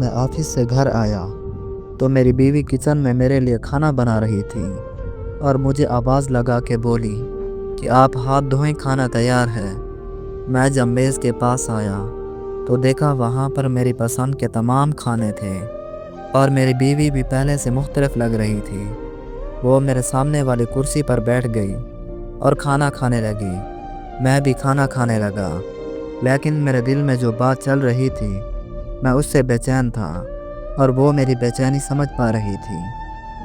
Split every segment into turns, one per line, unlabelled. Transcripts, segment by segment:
मैं ऑफिस से घर आया तो मेरी बीवी किचन में मेरे लिए खाना बना रही थी और मुझे आवाज़ लगा के बोली कि आप हाथ धोएं, खाना तैयार है। मैं जब मेज़ के पास आया तो देखा वहाँ पर मेरी पसंद के तमाम खाने थे और मेरी बीवी भी पहले से मुख्तलिफ लग रही थी। वो मेरे सामने वाली कुर्सी पर बैठ गई और खाना खाने लगी। मैं भी खाना खाने लगा, लेकिन मेरे दिल में जो बात चल रही थी मैं उससे बेचैन था और वो मेरी बेचैनी समझ पा रही थी।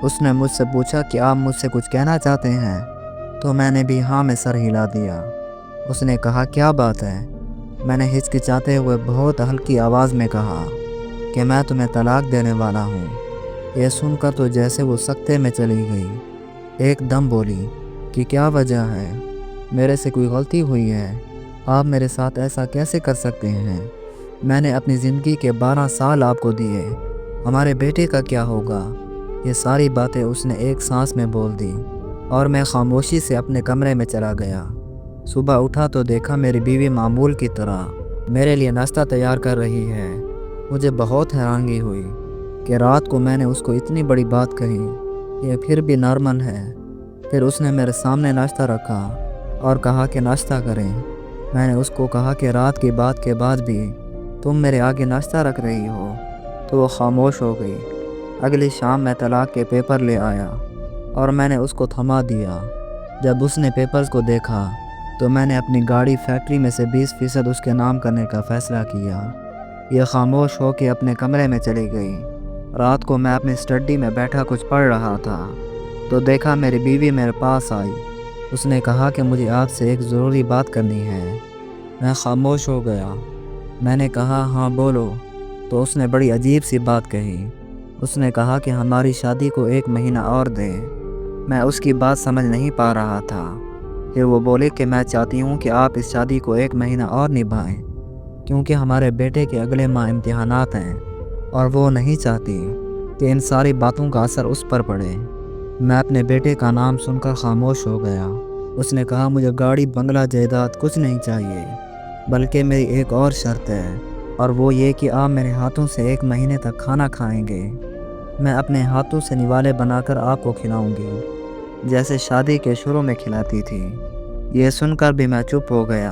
उसने मुझसे पूछा कि आप मुझसे कुछ कहना चाहते हैं, तो मैंने भी हाँ में सर हिला दिया। उसने कहा क्या बात है? मैंने हिचकिचाते हुए बहुत हल्की आवाज़ में कहा कि मैं तुम्हें तलाक देने वाला हूँ। यह सुनकर तो जैसे वो सकते में चली गई। एकदम बोली कि क्या वजह है? मेरे से कोई गलती हुई है? आप मेरे साथ ऐसा कैसे कर सकते हैं? मैंने अपनी ज़िंदगी के 12 साल आपको दिए। हमारे बेटे का क्या होगा? ये सारी बातें उसने एक सांस में बोल दी और मैं खामोशी से अपने कमरे में चला गया। सुबह उठा तो देखा मेरी बीवी मामूल की तरह मेरे लिए नाश्ता तैयार कर रही है। मुझे बहुत हैरानगी हुई कि रात को मैंने उसको इतनी बड़ी बात कही, ये फिर भी नॉर्मल है। फिर उसने मेरे सामने नाश्ता रखा और कहा कि नाश्ता करें। मैंने उसको कहा कि रात की बात के बाद भी तुम मेरे आगे नाश्ता रख रही हो, तो वो खामोश हो गई। अगली शाम मैं तलाक के पेपर ले आया और मैंने उसको थमा दिया। जब उसने पेपर्स को देखा तो मैंने अपनी गाड़ी फैक्ट्री में से 20% उसके नाम करने का फ़ैसला किया। यह खामोश हो के अपने कमरे में चली गई। रात को मैं अपनी स्टडी में बैठा कुछ पढ़ रहा था तो देखा मेरी बीवी मेरे पास आई। उसने कहा कि मुझे आपसे एक ज़रूरी बात करनी है। मैं खामोश हो गया। मैंने कहा हाँ बोलो। तो उसने बड़ी अजीब सी बात कही। उसने कहा कि हमारी शादी को 1 महीना और दे। मैं उसकी बात समझ नहीं पा रहा था। फिर वो बोले कि मैं चाहती हूँ कि आप इस शादी को 1 महीना और निभाएं, क्योंकि हमारे बेटे के अगले माह इम्तिहानात हैं और वो नहीं चाहती कि इन सारी बातों का असर उस पर पड़े। मैं अपने बेटे का नाम सुनकर खामोश हो गया। उसने कहा मुझे गाड़ी, बंगला, जायदाद कुछ नहीं चाहिए, बल्कि मेरी एक और शर्त है, और वो ये कि आप मेरे हाथों से 1 महीने तक खाना खाएंगे। मैं अपने हाथों से निवाले बनाकर आपको खिलाऊंगी, जैसे शादी के शुरू में खिलाती थी। ये सुनकर भी मैं चुप हो गया,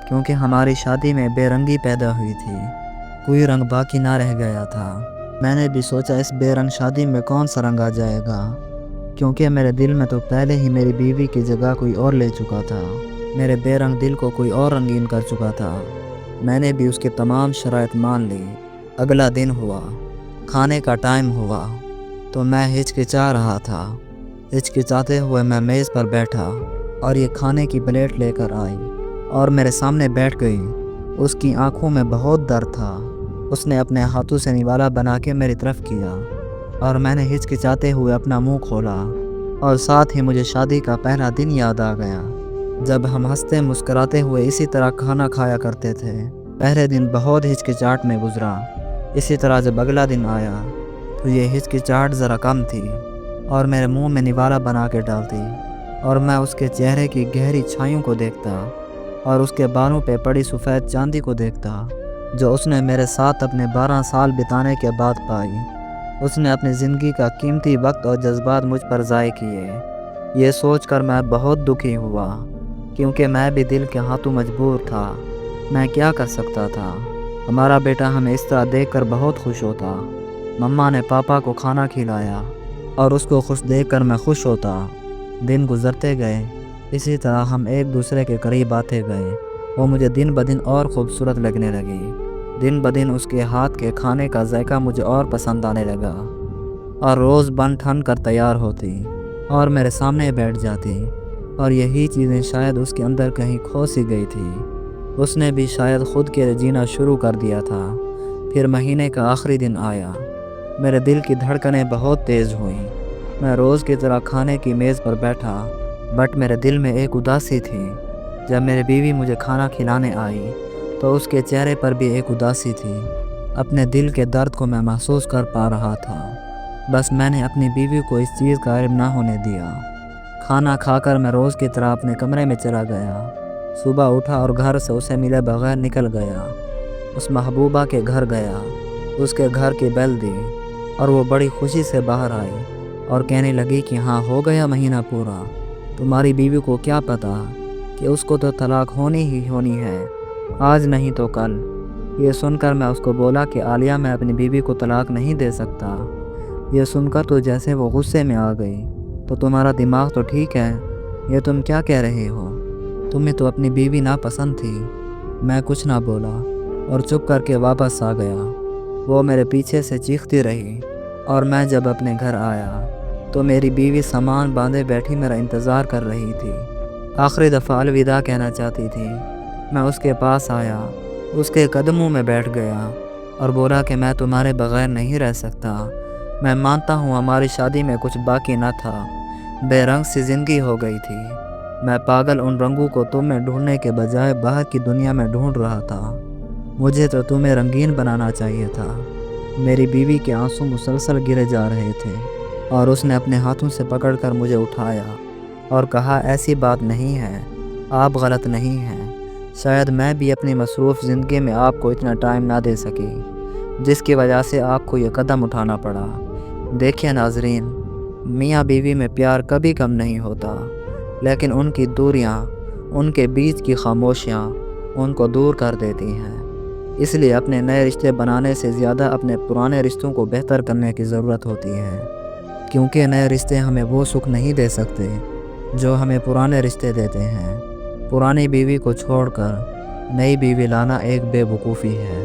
क्योंकि हमारी शादी में बेरंगी पैदा हुई थी, कोई रंग बाकी ना रह गया था। मैंने भी सोचा इस बेरंग शादी में कौन सा रंग आ जाएगा, क्योंकि मेरे दिल में तो पहले ही मेरी बीवी की जगह कोई और ले चुका था। मेरे बेरंग दिल को कोई और रंगीन कर चुका था। मैंने भी उसकी तमाम शराइत मान ली। अगला दिन हुआ, खाने का टाइम हुआ तो मैं हिचकिचा रहा था। हिचकिचाते हुए मैं मेज़ पर बैठा और ये खाने की प्लेट लेकर आई और मेरे सामने बैठ गई। उसकी आंखों में बहुत दर्द था। उसने अपने हाथों से निवाला बना के मेरी तरफ किया और मैंने हिचकिचाते हुए अपना मुंह खोला, और साथ ही मुझे शादी का पहला दिन याद आ गया, जब हम हंसते मुस्कराते हुए इसी तरह खाना खाया करते थे। पहले दिन बहुत हिचकिचाहट में गुजरा। इसी तरह जब अगला दिन आया तो ये हिचकिचाहट ज़रा कम थी और मेरे मुंह में निवाला बना के डालती और मैं उसके चेहरे की गहरी छाइयों को देखता और उसके बालों पे पड़ी सफ़ेद चांदी को देखता, जो उसने मेरे साथ अपने 12 साल बिताने के बाद पाई। उसने अपनी ज़िंदगी का कीमती वक्त और जज्बात मुझ पर ज़ाय किए। ये सोचकर मैं बहुत दुखी हुआ, क्योंकि मैं भी दिल के हाथों मजबूर था। मैं क्या कर सकता था? हमारा बेटा हमें इस तरह देखकर बहुत खुश होता। मम्मा ने पापा को खाना खिलाया और उसको खुश देखकर मैं खुश होता। दिन गुजरते गए, इसी तरह हम एक दूसरे के करीब आते गए। वो मुझे दिन ब दिन और खूबसूरत लगने लगी। दिन ब दिन उसके हाथ के खाने का जायका मुझे और पसंद आने लगा और रोज़ बन ठन कर तैयार होती और मेरे सामने बैठ जाती, और यही चीज़ें शायद उसके अंदर कहीं खो सी गई थी। उसने भी शायद ख़ुद के लिए जीना शुरू कर दिया था। फिर महीने का आखिरी दिन आया। मेरे दिल की धड़कनें बहुत तेज़ हुईं। मैं रोज़ की तरह खाने की मेज़ पर बैठा, बट मेरे दिल में एक उदासी थी। जब मेरी बीवी मुझे खाना खिलाने आई तो उसके चेहरे पर भी एक उदासी थी। अपने दिल के दर्द को मैं महसूस कर पा रहा था। बस मैंने अपनी बीवी को इस चीज़ का इल्म ना होने दिया। खाना खाकर मैं रोज़ की तरह अपने कमरे में चला गया। सुबह उठा और घर से उसे मिले बगैर निकल गया। उस महबूबा के घर गया اس کے گھر کی بیل دی اور وہ بڑی خوشی سے باہر آئی اور کہنے لگی کہ ہاں ہو گیا مہینہ پورا۔ تمہاری بیوی کو کیا پتا کہ اس کو تو طلاق ہونی ہی ہونی ہے، آج نہیں تو کل۔ یہ سن کر میں اس کو بولا کہ عالیہ میں اپنی بیوی کو طلاق نہیں دے سکتا۔ یہ سن کر تو جیسے وہ غصے میں آ گئی، تو تمہارا دماغ تو ٹھیک ہے، یہ تم کیا کہہ رہے ہو؟ تمہیں تو اپنی بیوی ناپسند تھی۔ میں کچھ نہ بولا اور چپ کر کے واپس آ گیا۔ وہ میرے پیچھے سے چیختی رہی اور میں جب اپنے گھر آیا تو میری بیوی سامان باندھے بیٹھی میرا انتظار کر رہی تھی۔ آخری دفعہ الوداع کہنا چاہتی تھی۔ میں اس کے پاس آیا، اس کے قدموں میں بیٹھ گیا اور بولا کہ میں تمہارے بغیر نہیں رہ سکتا۔ میں مانتا ہوں ہماری شادی میں کچھ باقی نہ تھا، بے رنگ سی زندگی ہو گئی تھی۔ میں پاگل ان رنگوں کو تم میں ڈھونڈنے کے بجائے باہر کی دنیا میں ڈھونڈ رہا تھا۔ مجھے تو تمہیں رنگین بنانا چاہیے تھا۔ میری بیوی کے آنسو مسلسل گرے جا رہے تھے اور اس نے اپنے ہاتھوں سے پکڑ کر مجھے اٹھایا اور کہا ایسی بات نہیں ہے، آپ غلط نہیں ہیں۔ شاید میں بھی اپنی مصروف زندگی میں آپ کو اتنا ٹائم نہ دے سکی، جس کی وجہ سے آپ کو یہ قدم اٹھانا پڑا۔ دیکھیے ناظرین، میاں بیوی میں پیار کبھی کم نہیں ہوتا، لیکن ان کی دوریاں، ان کے بیچ کی خاموشیاں ان کو دور کر دیتی ہیں۔ اس لیے اپنے نئے رشتے بنانے سے زیادہ اپنے پرانے رشتوں کو بہتر کرنے کی ضرورت ہوتی ہے، کیونکہ نئے رشتے ہمیں وہ سکھ نہیں دے سکتے جو ہمیں پرانے رشتے دیتے ہیں۔ پرانی بیوی کو چھوڑ کر نئی بیوی لانا ایک بے وقوفی ہے۔